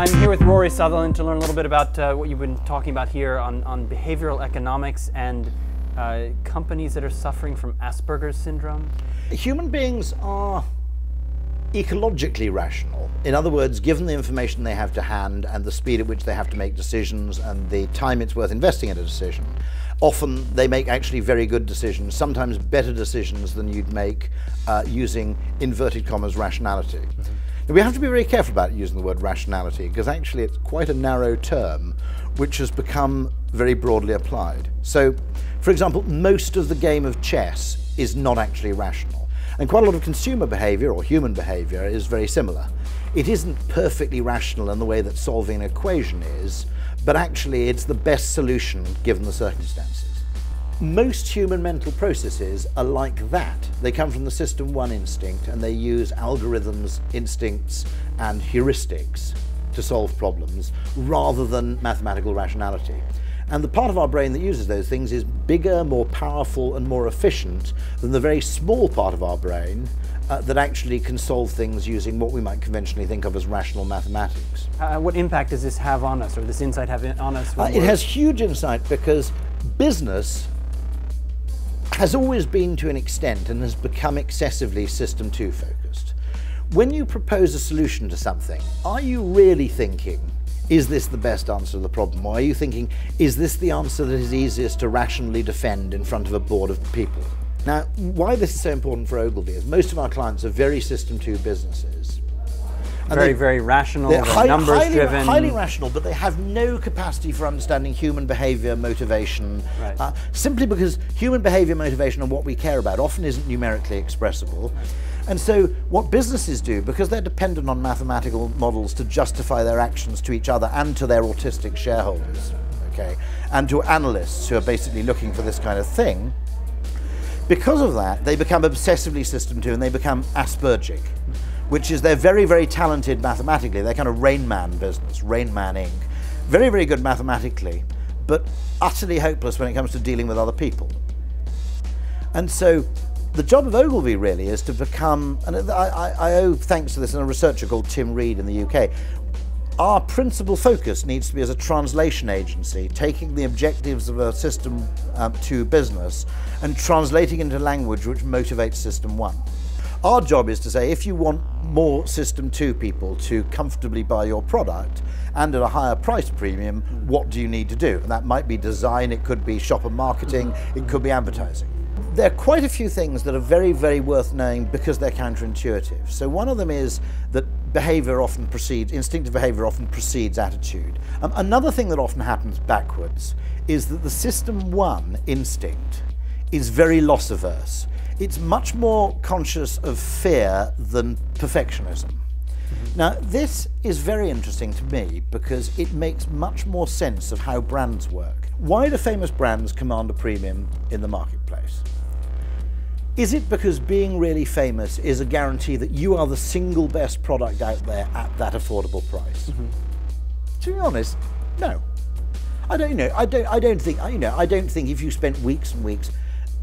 I'm here with Rory Sutherland to learn a little bit about what you've been talking about here on behavioral economics and companies that are suffering from Asperger's syndrome. Human beings are ecologically rational. In other words, given the information they have to hand and the speed at which they have to make decisions and the time it's worth investing in a decision, often they make actually very good decisions, sometimes better decisions than you'd make using inverted commas rationality. Now, we have to be very careful about using the word rationality because actually it's quite a narrow term which has become very broadly applied. So, for example, most of the game of chess is not actually rational. And quite a lot of consumer behaviour or human behaviour is very similar. It isn't perfectly rational in the way that solving an equation is, but actually it's the best solution given the circumstances. Most human mental processes are like that. They come from the system 1 instinct and they use algorithms, instincts and heuristics to solve problems rather than mathematical rationality. And the part of our brain that uses those things is bigger, more powerful and more efficient than the very small part of our brain that actually can solve things using what we might conventionally think of as rational mathematics. What impact does this have on us, or this insight have on us? It has huge insight because business has always been to an extent and has become excessively system 2 focused. When you propose a solution to something, are you really thinking, is this the best answer to the problem? Or are you thinking, is this the answer that is easiest to rationally defend in front of a board of people? Now, why this is so important for Ogilvy is most of our clients are very system 2 businesses. And very rational, they're numbers driven. Highly rational, but they have no capacity for understanding human behaviour, motivation, right. Simply because human behaviour, motivation and what we care about often isn't numerically expressible. Right. And so what businesses do, because they're dependent on mathematical models to justify their actions to each other and to their autistic shareholders, okay, and to analysts who are basically looking for this kind of thing, because of that, they become obsessively system 2 and they become Aspergic, which is they're very, very talented mathematically. They're kind of Rain Man business, Rain Man Inc. Very, very good mathematically, but utterly hopeless when it comes to dealing with other people. And so the job of Ogilvy really is to become, and I owe thanks to this and a researcher called Tim Reed in the UK, our principal focus needs to be as a translation agency, taking the objectives of a system 2 business and translating into language which motivates system 1. Our job is to say, if you want more system 2 people to comfortably buy your product and at a higher price premium, what do you need to do? And that might be design, it could be shopper marketing, it could be advertising. There are quite a few things that are very, very worth knowing because they're counterintuitive. So one of them is that instinctive behaviour often precedes attitude. Another thing that often happens backwards is that the system 1 instinct is very loss averse. It's much more conscious of fear than perfectionism. Now, this is very interesting to me because it makes much more sense of how brands work. Why do famous brands command a premium in the marketplace? Is it because being really famous is a guarantee that you are the single best product out there at that affordable price? To be honest, no. I don't think if you spent weeks and weeks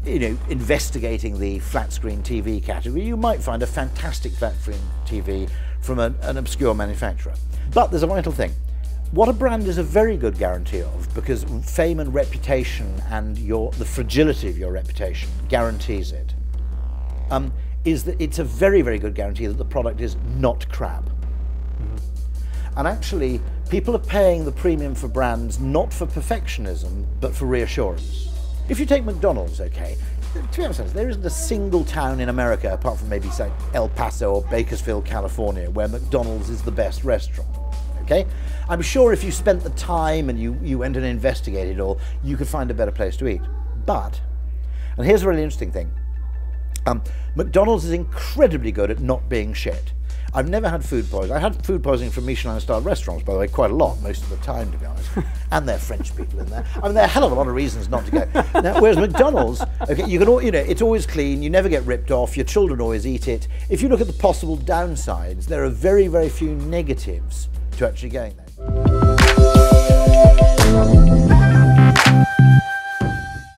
investigating the flat screen TV category, you might find a fantastic flat screen TV from an obscure manufacturer. But there's a vital thing. What a brand is a very good guarantee of, because fame and reputation and the fragility of your reputation guarantees it, is that it's a very, very good guarantee that the product is not crap. And actually, people are paying the premium for brands not for perfectionism, but for reassurance. If you take McDonald's, okay, to be honest, there isn't a single town in America, apart from maybe say El Paso or Bakersfield, California, where McDonald's is the best restaurant, okay? I'm sure if you spent the time and you went and investigated it all, you could find a better place to eat. But, and here's a really interesting thing, McDonald's is incredibly good at not being shit. I've never had food poisoning. I had food poisoning from Michelin-starred restaurants, by the way, quite a lot, most of the time, to be honest. And there are French people in there. I mean, there are a hell of a lot of reasons not to go. Now, whereas McDonald's, okay, it's always clean, you never get ripped off, your children always eat it. If you look at the possible downsides, there are very, very few negatives to actually going there.